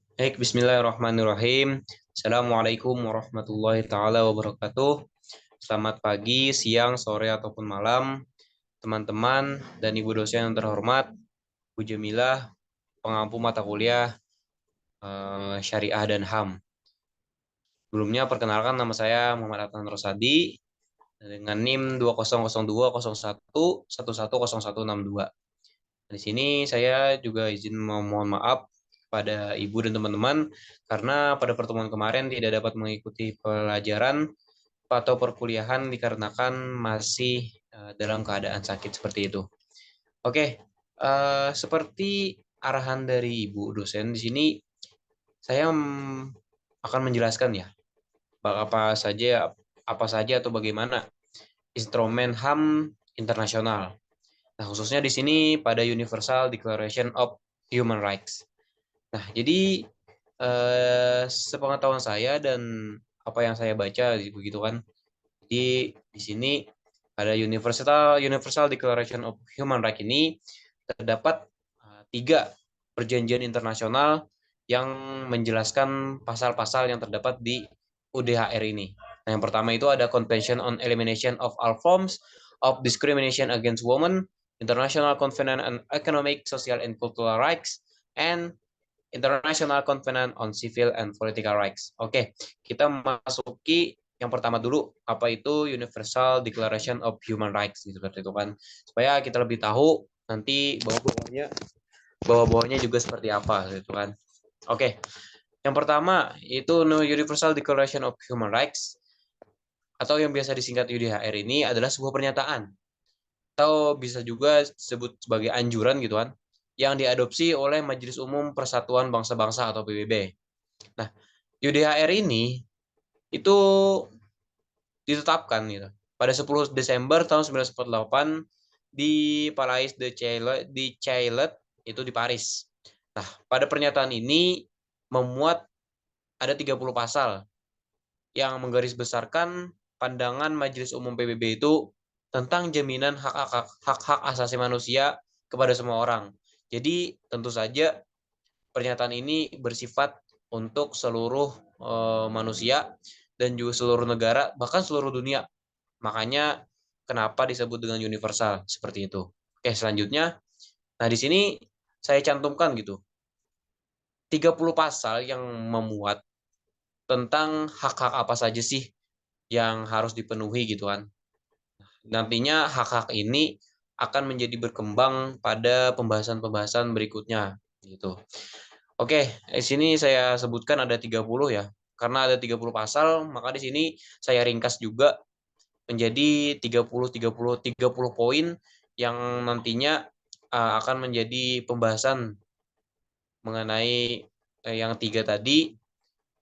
Baik, bismillahirrahmanirrahim. Assalamualaikum warahmatullahi taala wabarakatuh. Selamat pagi, siang, sore ataupun malam, teman-teman dan ibu dosen yang terhormat, Bu Jamilah, pengampu mata kuliah Syariah dan HAM. Sebelumnya perkenalkan nama saya Muhammad Adnan Rosadi dengan NIM 20020111106162. Di sini saya juga izin memohon maaf pada ibu dan teman-teman karena pada pertemuan kemarin tidak dapat mengikuti pelajaran atau perkuliahan dikarenakan masih dalam keadaan sakit seperti itu. Oke, seperti arahan dari ibu dosen di sini, saya akan menjelaskan ya apa saja atau bagaimana instrumen HAM internasional. Nah, khususnya di sini pada Universal Declaration of Human Rights. Nah, jadi sepengetahuan saya dan apa yang saya baca begitu kan. Jadi di sini pada Universal Declaration of Human Rights ini terdapat tiga perjanjian internasional yang menjelaskan pasal-pasal yang terdapat di UDHR ini. Nah, yang pertama itu ada Convention on Elimination of All Forms of Discrimination Against Women, International Covenant on Economic, Social, and Cultural Rights, and International Covenant on Civil and Political Rights. Oke, kita masuki yang pertama dulu, apa itu Universal Declaration of Human Rights, gitu, seperti itu kan. Supaya kita lebih tahu nanti bawah-bawahnya juga seperti apa, gitu kan. Oke, yang pertama itu Universal Declaration of Human Rights atau yang biasa disingkat UDHR ini adalah sebuah pernyataan atau bisa juga disebut sebagai anjuran gitu kan yang diadopsi oleh Majelis Umum Persatuan Bangsa-Bangsa atau PBB. Nah, UDHR ini itu ditetapkan gitu pada 10 Desember tahun 1948 di Palais de Chaillot itu di Paris. Nah, pada pernyataan ini memuat ada 30 pasal yang menggarisbesarkan pandangan Majelis Umum PBB itu tentang jaminan hak-hak asasi manusia kepada semua orang. Jadi tentu saja pernyataan ini bersifat untuk seluruh manusia dan juga seluruh negara, bahkan seluruh dunia. Makanya kenapa disebut dengan universal seperti itu. Oke, selanjutnya, nah di sini saya cantumkan gitu 30 pasal yang memuat tentang hak-hak apa saja sih yang harus dipenuhi gitu kan. Nantinya hak-hak ini akan menjadi berkembang pada pembahasan-pembahasan berikutnya gitu. Oke, di sini saya sebutkan ada 30 ya. Karena ada 30 pasal, maka di sini saya ringkas juga menjadi 30 poin yang nantinya akan menjadi pembahasan mengenai yang tiga tadi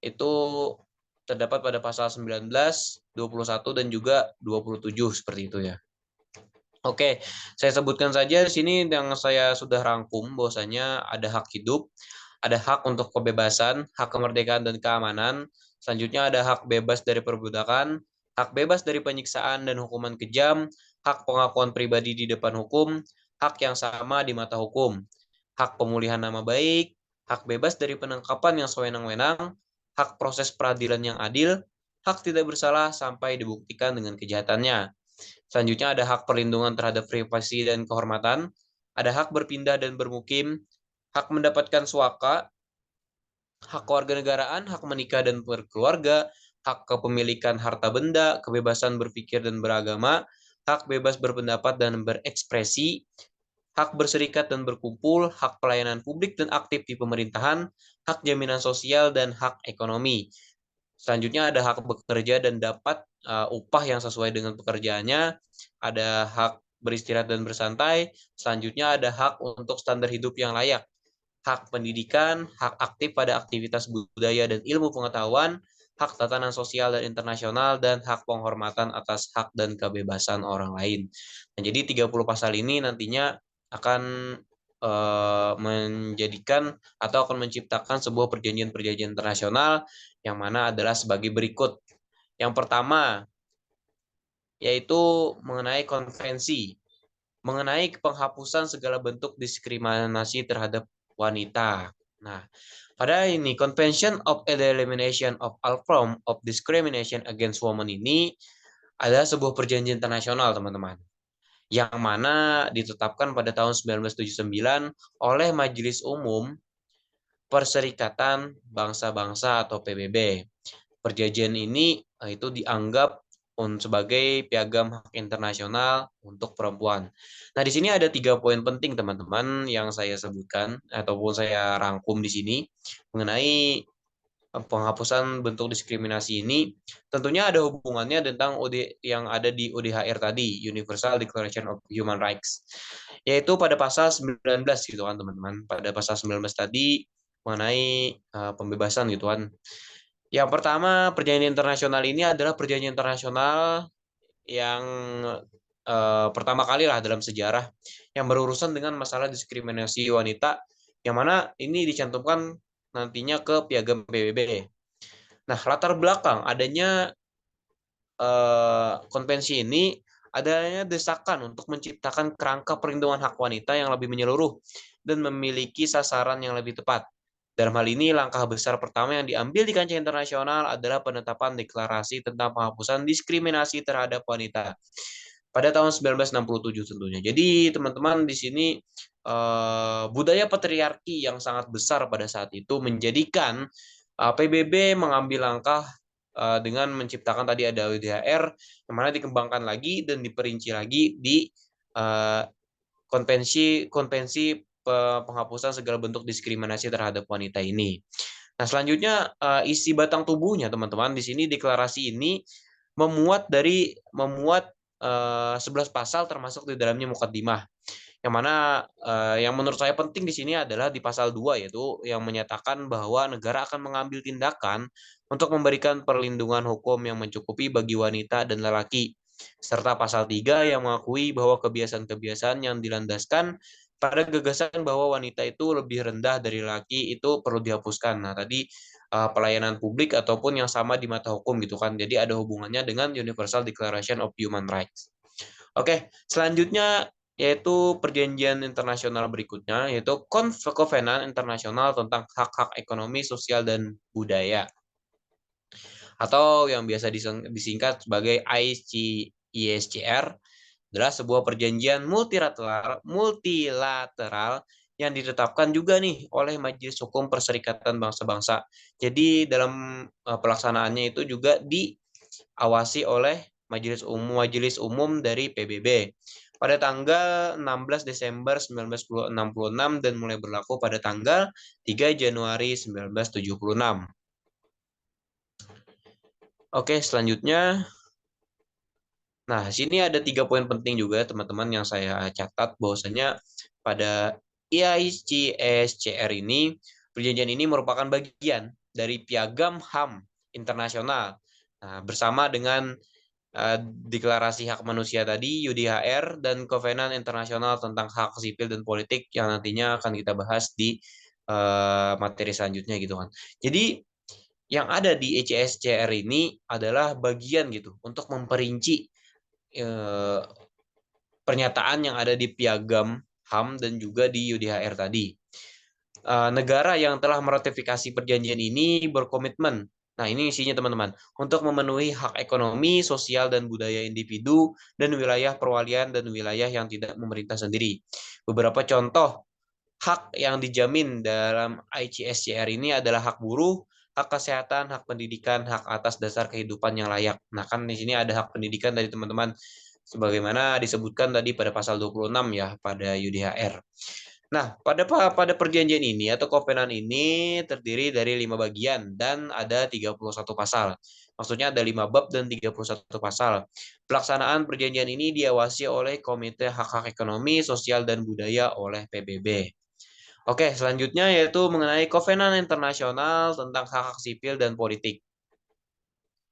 itu terdapat pada pasal 19, 21 dan juga 27 seperti itu ya. Oke, saya sebutkan saja di sini yang saya sudah rangkum bahwasanya ada hak hidup, ada hak untuk kebebasan, hak kemerdekaan dan keamanan. Selanjutnya ada hak bebas dari perbudakan, hak bebas dari penyiksaan dan hukuman kejam, hak pengakuan pribadi di depan hukum, hak yang sama di mata hukum, hak pemulihan nama baik, hak bebas dari penangkapan yang sewenang-wenang, hak proses peradilan yang adil, hak tidak bersalah sampai dibuktikan dengan kejahatannya. Selanjutnya ada hak perlindungan terhadap privasi dan kehormatan, ada hak berpindah dan bermukim, hak mendapatkan suaka, hak kewarganegaraan, hak menikah dan berkeluarga, hak kepemilikan harta benda, kebebasan berpikir dan beragama, hak bebas berpendapat dan berekspresi, hak berserikat dan berkumpul, hak pelayanan publik dan aktif di pemerintahan, hak jaminan sosial, dan hak ekonomi. Selanjutnya ada hak bekerja dan dapat upah yang sesuai dengan pekerjaannya, ada hak beristirahat dan bersantai, selanjutnya ada hak untuk standar hidup yang layak, hak pendidikan, hak aktif pada aktivitas budaya dan ilmu pengetahuan, hak tatanan sosial dan internasional, dan hak penghormatan atas hak dan kebebasan orang lain. Nah, jadi 30 pasal ini nantinya akan menjadikan atau akan menciptakan sebuah perjanjian-perjanjian internasional yang mana adalah sebagai berikut. Yang pertama, yaitu mengenai konvensi, mengenai penghapusan segala bentuk diskriminasi terhadap wanita. Nah, pada ini Convention of the Elimination of All Form of Discrimination Against Women ini adalah sebuah perjanjian internasional, teman-teman, yang mana ditetapkan pada tahun 1979 oleh Majelis Umum Perserikatan Bangsa-Bangsa atau PBB. Perjanjian ini itu dianggap sebagai piagam hak internasional untuk perempuan. Nah, di sini ada 3 poin penting, teman-teman, yang saya sebutkan ataupun saya rangkum di sini mengenai penghapusan bentuk diskriminasi ini. Tentunya ada hubungannya tentang yang ada di UDHR tadi, Universal Declaration of Human Rights, yaitu pada pasal 19 gitu kan, teman-teman. Pada pasal 19 tadi mengenai pembebasan gitu kan. Yang pertama, perjanjian internasional ini adalah perjanjian internasional yang pertama kali lah dalam sejarah yang berurusan dengan masalah diskriminasi wanita, yang mana ini dicantumkan nantinya ke piagam PBB. Nah, latar belakang adanya konvensi ini adanya desakan untuk menciptakan kerangka perlindungan hak wanita yang lebih menyeluruh dan memiliki sasaran yang lebih tepat. Dalam hal ini, langkah besar pertama yang diambil di kancah internasional adalah penetapan deklarasi tentang penghapusan diskriminasi terhadap wanita pada tahun 1967 tentunya. Jadi, teman-teman, di sini budaya patriarki yang sangat besar pada saat itu menjadikan PBB mengambil langkah dengan menciptakan tadi ada UDHR yang mana dikembangkan lagi dan diperinci lagi di konvensi penghapusan segala bentuk diskriminasi terhadap wanita ini. Nah, selanjutnya isi batang tubuhnya, teman-teman. Di sini deklarasi ini memuat 11 pasal termasuk di dalamnya mukaddimah. Yang mana yang menurut saya penting di sini adalah di pasal 2, yaitu yang menyatakan bahwa negara akan mengambil tindakan untuk memberikan perlindungan hukum yang mencukupi bagi wanita dan lelaki. Serta pasal 3 yang mengakui bahwa kebiasaan-kebiasaan yang dilandaskan pada gagasan bahwa wanita itu lebih rendah dari laki itu perlu dihapuskan. Nah, tadi pelayanan publik ataupun yang sama di mata hukum gitu kan. Jadi ada hubungannya dengan Universal Declaration of Human Rights. Oke, selanjutnya yaitu perjanjian internasional berikutnya, yaitu Covenant Internasional tentang Hak-Hak Ekonomi, Sosial, dan Budaya, atau yang biasa disingkat sebagai ICESCR, adalah sebuah perjanjian multilateral yang ditetapkan juga nih oleh Majelis Hukum Perserikatan Bangsa-Bangsa. Jadi dalam pelaksanaannya itu juga diawasi oleh Majelis Umum dari PBB pada tanggal 16 Desember 1966 dan mulai berlaku pada tanggal 3 Januari 1976. Oke, selanjutnya. Nah, sini ada 3 poin penting juga, teman-teman, yang saya catat bahwasanya pada ICSCR ini, perjanjian ini merupakan bagian dari Piagam HAM internasional. Nah, bersama dengan Deklarasi Hak Manusia tadi, UDHR, dan Kovenan Internasional tentang Hak Sipil dan Politik yang nantinya akan kita bahas di materi selanjutnya gitu kan. Jadi yang ada di ECSCR ini adalah bagian gitu untuk memperinci pernyataan yang ada di Piagam HAM dan juga di UDHR tadi. Negara yang telah meratifikasi perjanjian ini berkomitmen, nah ini isinya teman-teman, untuk memenuhi hak ekonomi, sosial, dan budaya individu dan wilayah perwalian dan wilayah yang tidak memerintah sendiri. Beberapa contoh hak yang dijamin dalam ICSCR ini adalah hak buruh, hak kesehatan, hak pendidikan, hak atas dasar kehidupan yang layak. Nah, kan di sini ada hak pendidikan dari teman-teman sebagaimana disebutkan tadi pada pasal 26 ya pada UDHR. Nah, pada perjanjian ini atau kovenan ini terdiri dari 5 bagian dan ada 31 pasal. Maksudnya ada 5 bab dan 31 pasal. Pelaksanaan perjanjian ini diawasi oleh Komite Hak-Hak Ekonomi, Sosial, dan Budaya oleh PBB. Oke, selanjutnya yaitu mengenai Kovenan Internasional tentang Hak-Hak Sipil dan Politik.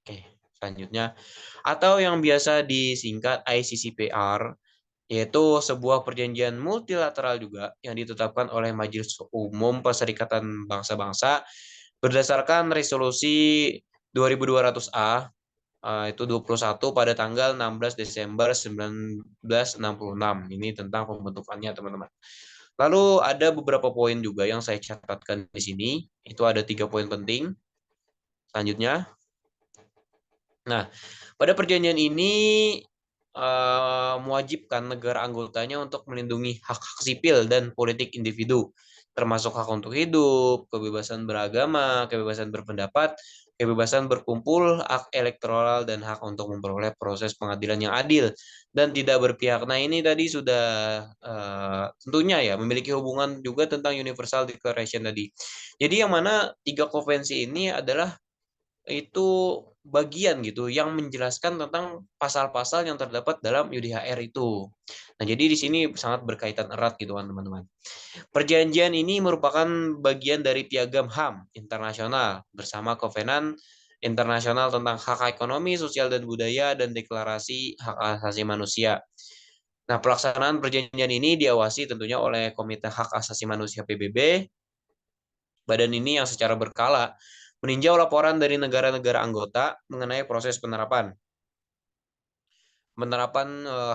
Oke, selanjutnya. Atau yang biasa disingkat ICCPR, yaitu sebuah perjanjian multilateral juga yang ditetapkan oleh Majelis Umum Perserikatan Bangsa-Bangsa berdasarkan resolusi 2200A itu 21 pada tanggal 16 Desember 1966. Ini tentang pembentukannya, teman-teman. Lalu ada beberapa poin juga yang saya catatkan di sini. Itu ada 3 poin penting. Selanjutnya, nah, pada perjanjian ini mewajibkan negara anggotanya untuk melindungi hak-hak sipil dan politik individu, termasuk hak untuk hidup, kebebasan beragama, kebebasan berpendapat, kebebasan berkumpul, hak elektoral, dan hak untuk memperoleh proses pengadilan yang adil dan tidak berpihak. Nah, ini tadi sudah tentunya ya memiliki hubungan juga tentang Universal Declaration tadi. Jadi yang mana 3 konvensi ini adalah itu bagian gitu yang menjelaskan tentang pasal-pasal yang terdapat dalam UDHR itu. Nah, jadi di sini sangat berkaitan erat gitu kan teman-teman. Perjanjian ini merupakan bagian dari Piagam HAM internasional bersama Kovenan Internasional tentang Hak Ekonomi, Sosial dan Budaya dan Deklarasi Hak Asasi Manusia. Nah, pelaksanaan perjanjian ini diawasi tentunya oleh Komite Hak Asasi Manusia PBB. Badan ini yang secara berkala meninjau laporan dari negara-negara anggota mengenai proses penerapan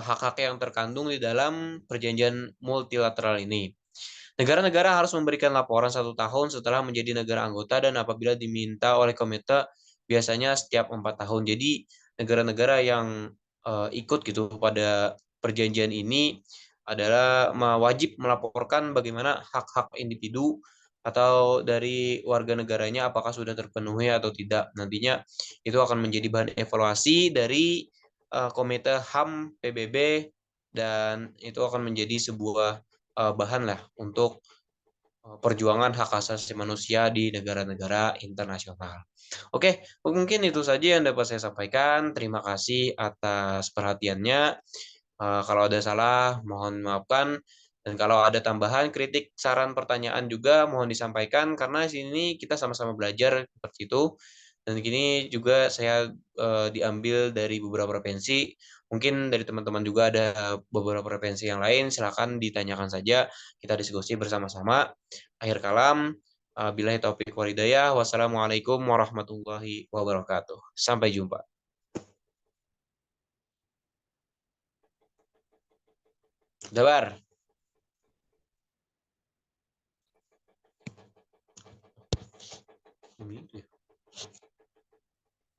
hak-hak yang terkandung di dalam perjanjian multilateral ini. Negara-negara harus memberikan laporan 1 tahun setelah menjadi negara anggota dan apabila diminta oleh komite biasanya setiap 4 tahun. Jadi negara-negara yang ikut gitu pada perjanjian ini adalah wajib melaporkan bagaimana hak-hak individu atau dari warga negaranya apakah sudah terpenuhi atau tidak. Nantinya itu akan menjadi bahan evaluasi dari Komite HAM PBB dan itu akan menjadi sebuah bahan lah untuk perjuangan hak asasi manusia di negara-negara internasional. Oke, mungkin itu saja yang dapat saya sampaikan. Terima kasih atas perhatiannya. Kalau ada salah, mohon maafkan. Dan kalau ada tambahan, kritik, saran, pertanyaan juga mohon disampaikan karena di sini kita sama-sama belajar seperti itu. Dan gini juga saya diambil dari beberapa referensi. Mungkin dari teman-teman juga ada beberapa referensi yang lain. Silakan ditanyakan saja. Kita diskusi bersama-sama. Akhir kalam. Billahi taufiq walhidayah. Wassalamualaikum warahmatullahi wabarakatuh. Sampai jumpa. Dabar. Ini